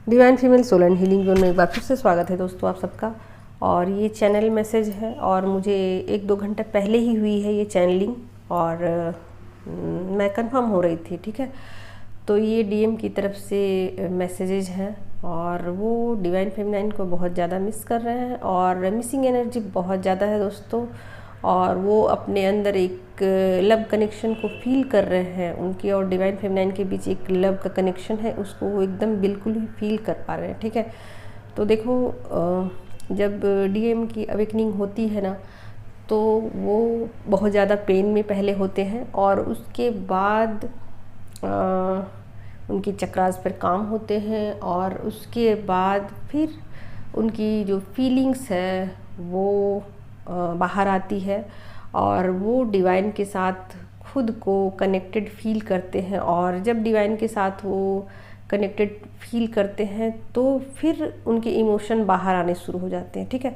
Divine female soul and healing zone में एक बार फिर से स्वागत है दोस्तों आप सबका। और ये चैनल मैसेज है और मुझे 1-2 घंटे पहले ही हुई है ये चैनलिंग और मैं कंफर्म हो रही थी। ठीक है, तो ये डीएम की तरफ से मैसेजेज हैं और वो डिवाइन फेमिनाइन को बहुत ज़्यादा मिस कर रहे हैं और मिसिंग एनर्जी बहुत ज़्यादा है दोस्तों। और वो अपने अंदर एक लव कनेक्शन को फील कर रहे हैं, उनकी और डिवाइन फेमिनाइन के बीच एक लव का कनेक्शन है, उसको वो एकदम बिल्कुल ही फील कर पा रहे हैं। ठीक है, तो देखो जब डीएम की अवेकनिंग होती है ना, तो वो बहुत ज़्यादा पेन में पहले होते हैं और उसके बाद उनकी चक्रास पर काम होते हैं और उसके बाद फिर उनकी जो फीलिंग्स है वो बाहर आती है और वो डिवाइन के साथ खुद को कनेक्टेड फील करते हैं। और जब डिवाइन के साथ वो कनेक्टेड फील करते हैं तो फिर उनके इमोशन बाहर आने शुरू हो जाते हैं। ठीक है,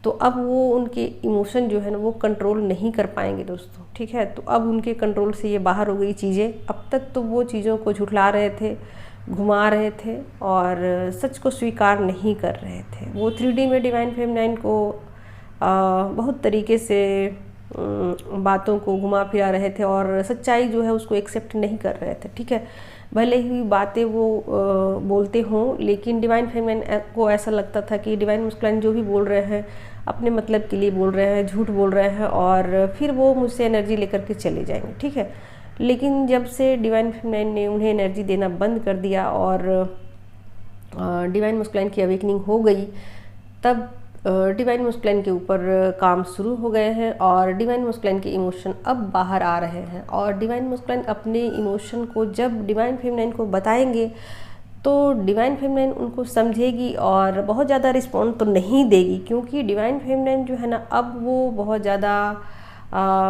तो अब वो उनके इमोशन जो है ना वो कंट्रोल नहीं कर पाएंगे दोस्तों। ठीक है, तो अब उनके कंट्रोल से ये बाहर हो गई चीज़ें। अब तक तो वो चीज़ों को झुठला रहे थे, घुमा रहे थे और सच को स्वीकार नहीं कर रहे थे। वो 3D में डिवाइन फेमिनाइन को बहुत तरीके से बातों को घुमा फिरा रहे थे और सच्चाई जो है उसको एक्सेप्ट नहीं कर रहे थे। ठीक है, भले ही बातें वो बोलते हों, लेकिन डिवाइन फेमिनाइन को ऐसा लगता था कि डिवाइन मस्कुलाइन जो भी बोल रहे हैं अपने मतलब के लिए बोल रहे हैं, झूठ बोल रहे हैं और फिर वो मुझसे एनर्जी लेकर के चले जाएंगे। ठीक है, लेकिन जब से डिवाइन फेमिनाइन ने उन्हें एनर्जी देना बंद कर दिया और डिवाइन मस्कुलाइन की अवेकनिंग हो गई, तब डिवाइन मस्कुलाइन के ऊपर काम शुरू हो गए हैं और डिवाइन मस्कुलाइन के इमोशन अब बाहर आ रहे हैं। और डिवाइन मस्कुलाइन अपने इमोशन को जब डिवाइन फेमिनाइन को बताएंगे तो डिवाइन फेमिनाइन उनको समझेगी और बहुत ज़्यादा रिस्पॉन्ड तो नहीं देगी, क्योंकि डिवाइन फेमिनाइन जो है ना अब वो बहुत ज़्यादा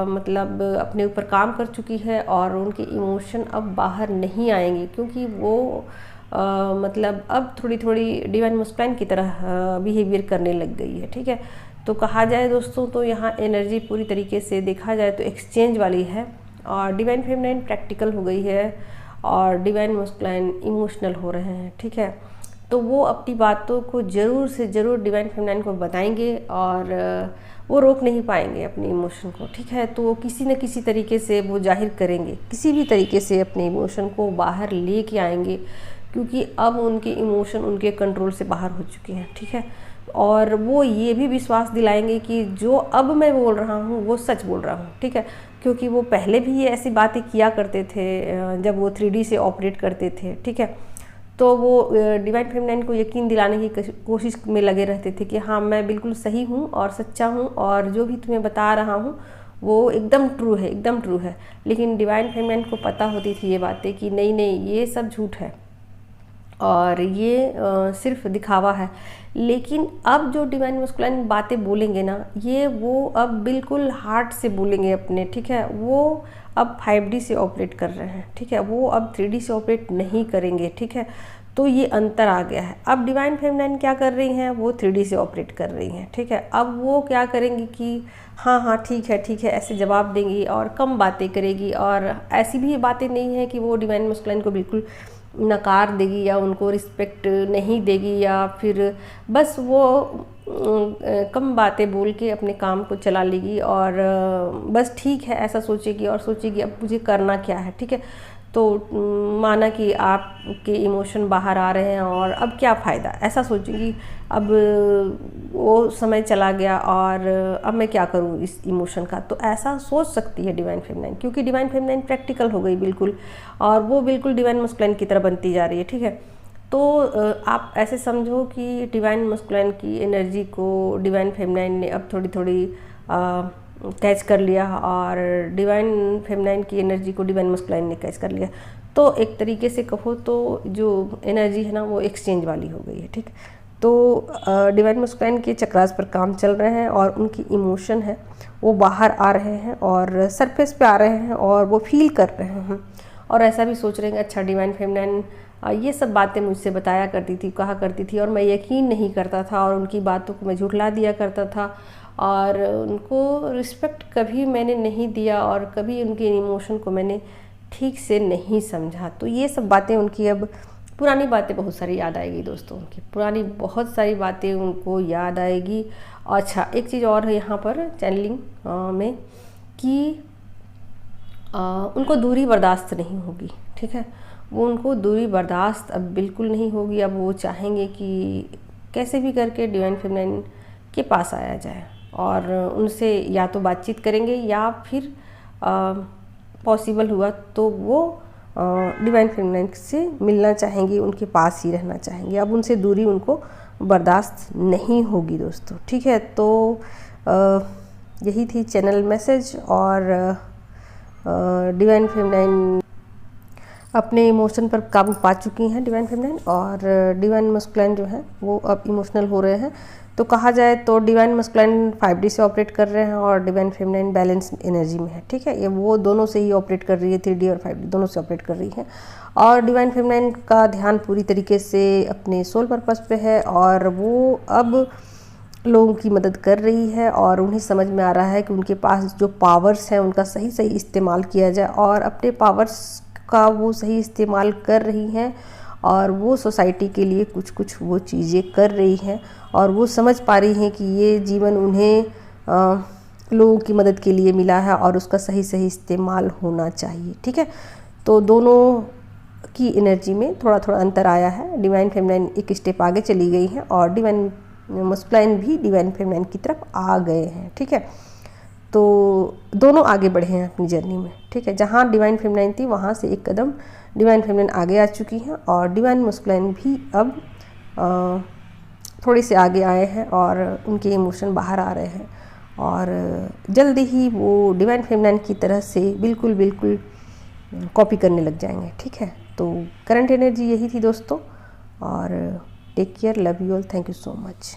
मतलब अपने ऊपर काम कर चुकी है और उनके इमोशन अब बाहर नहीं आएंगे, क्योंकि वो मतलब अब थोड़ी थोड़ी डिवाइन मस्कुलाइन की तरह बिहेवियर करने लग गई है। ठीक है, तो कहा जाए दोस्तों तो यहाँ एनर्जी पूरी तरीके से देखा जाए तो एक्सचेंज वाली है और डिवाइन फेमिनाइन प्रैक्टिकल हो गई है और डिवाइन मस्कुलाइन इमोशनल हो रहे हैं। ठीक है, तो वो अपनी बातों को ज़रूर से ज़रूर डिवाइन फेमिनाइन को बताएंगे और वो रोक नहीं पाएंगे अपने इमोशन को। ठीक है, तो वो किसी न किसी तरीके से वो जाहिर करेंगे, किसी भी तरीके से अपने इमोशन को बाहर लेके आएंगे, क्योंकि अब उनके इमोशन उनके कंट्रोल से बाहर हो चुके हैं। ठीक है, और वो ये भी विश्वास दिलाएंगे कि जो अब मैं बोल रहा हूँ वो सच बोल रहा हूँ। ठीक है, क्योंकि वो पहले भी ये ऐसी बातें किया करते थे जब वो 3D से ऑपरेट करते थे। ठीक है, तो वो डिवाइन फेमिनाइन को यकीन दिलाने की कोशिश में लगे रहते थे कि हाँ मैं बिल्कुल सही हूँ और सच्चा हूँ और जो भी तुम्हें बता रहा हूँ वो एकदम ट्रू है, एकदम ट्रू है। लेकिन डिवाइन फेमिनाइन को पता होती थी ये बातें कि नहीं नहीं ये सब झूठ है और ये सिर्फ दिखावा है। लेकिन अब जो डिवाइन मस्कुलाइन बातें बोलेंगे ना, ये वो अब बिल्कुल हार्ट से बोलेंगे अपने। ठीक है, वो अब 5D से ऑपरेट कर रहे हैं। ठीक है, वो अब 3D से ऑपरेट नहीं करेंगे। ठीक है, तो ये अंतर आ गया है। अब डिवाइन फेमिनाइन क्या कर रही हैं, वो 3D से ऑपरेट कर रही हैं। ठीक है, अब वो क्या करेंगी कि हाँ हाँ ठीक है ऐसे जवाब देंगी और कम बातें करेगी और ऐसी भी बातें नहीं है कि वो डिवाइन मस्कुलाइन को बिल्कुल नकार देगी या उनको रिस्पेक्ट नहीं देगी या फिर बस वो कम बातें बोल के अपने काम को चला लेगी और बस ठीक है ऐसा सोचेगी और सोचेगी अब मुझे करना क्या है। ठीक है, तो माना कि आपके इमोशन बाहर आ रहे हैं और अब क्या फ़ायदा, ऐसा सोचेगी। अब वो समय चला गया और अब मैं क्या करूँ इस इमोशन का, तो ऐसा सोच सकती है डिवाइन फेमिनाइन, क्योंकि डिवाइन फेमिनाइन प्रैक्टिकल हो गई बिल्कुल और वो बिल्कुल डिवाइन मस्कुलाइन की तरह बनती जा रही है। ठीक है, तो आप ऐसे समझो कि डिवाइन मस्कुलाइन की एनर्जी को डिवाइन फेमिनाइन ने अब थोड़ी थोड़ी कैच कर लिया और डिवाइन फेमिनाइन की एनर्जी को डिवाइन मस्कुलाइन ने कैच कर लिया। तो एक तरीके से कहो तो जो एनर्जी है ना वो एक्सचेंज वाली हो गई है। ठीक, तो डिवाइन मस्कुलाइन के चक्रास पर काम चल रहे हैं और उनकी इमोशन है वो बाहर आ रहे हैं और सरफेस पे आ रहे हैं और वो फील कर रहे हैं और ऐसा भी सोच रहे हैं अच्छा डिवाइन फेमिनाइन ये सब बातें मुझसे बताया करती थी, कहा करती थी और मैं यकीन नहीं करता था और उनकी बातों को मैं झुठला दिया करता था और उनको रिस्पेक्ट कभी मैंने नहीं दिया और कभी उनके इमोशन को मैंने ठीक से नहीं समझा। तो ये सब बातें उनकी अब पुरानी बातें बहुत सारी याद आएगी दोस्तों, उनकी पुरानी बहुत सारी बातें उनको याद आएगी। अच्छा, एक चीज़ और है यहाँ पर चैनलिंग में कि उनको दूरी बर्दाश्त नहीं होगी, ठीक है। वो उनको दूरी बर्दाश्त अब बिल्कुल नहीं होगी। अब वो चाहेंगे कि कैसे भी करके डिवाइन फेमिनाइन के पास आया जाए और उनसे या तो बातचीत करेंगे या फिर पॉसिबल हुआ तो वो डिवाइन फेमिनाइन से मिलना चाहेंगे, उनके पास ही रहना चाहेंगे। अब उनसे दूरी उनको बर्दाश्त नहीं होगी दोस्तों, ठीक है। तो यही थी चैनल मैसेज। और डिवाइन फेमिनाइन अपने इमोशन पर काबू पा चुकी हैं डिवाइन फेमिनाइन, और डिवाइन मस्कुलाइन जो है वो अब इमोशनल हो रहे हैं। तो कहा जाए तो डिवाइन मस्कुलाइन 5D से ऑपरेट कर रहे हैं और डिवाइन फेमिनाइन बैलेंस एनर्जी में है, ठीक है। ये वो दोनों से ही ऑपरेट कर रही है, 3D और 5D दोनों से ऑपरेट कर रही है। और डिवाइन फेमिनाइन का ध्यान पूरी तरीके से अपने सोल पर्पस पे है और वो अब लोगों की मदद कर रही है और उन्हें समझ में आ रहा है कि उनके पास जो पावर्स हैं उनका सही सही इस्तेमाल किया जाए, और अपने पावर्स का वो सही इस्तेमाल कर रही हैं और वो सोसाइटी के लिए कुछ कुछ वो चीज़ें कर रही हैं। और वो समझ पा रही हैं कि ये जीवन उन्हें लोगों की मदद के लिए मिला है और उसका सही सही इस्तेमाल होना चाहिए, ठीक है। तो दोनों की एनर्जी में थोड़ा थोड़ा अंतर आया है। डिवाइन फेमिनाइन एक स्टेप आगे चली गई हैं और डिवाइन मस्कुलाइन भी डिवाइन फेमिनाइन की तरफ आ गए हैं, ठीक है। तो दोनों आगे बढ़े हैं अपनी जर्नी में, ठीक है। जहाँ डिवाइन फेमिनाइन थी वहाँ से एक कदम डिवाइन फेमिनाइन आगे आ चुकी हैं और डिवाइन मस्कुलाइन भी अब थोड़े से आगे आए हैं और उनके इमोशन बाहर आ रहे हैं और जल्दी ही वो डिवाइन फेमिनाइन की तरह से बिल्कुल बिल्कुल कॉपी करने लग जाएंगे, ठीक है। तो करंट एनर्जी यही थी दोस्तों, और take care, love you all, thank you so much.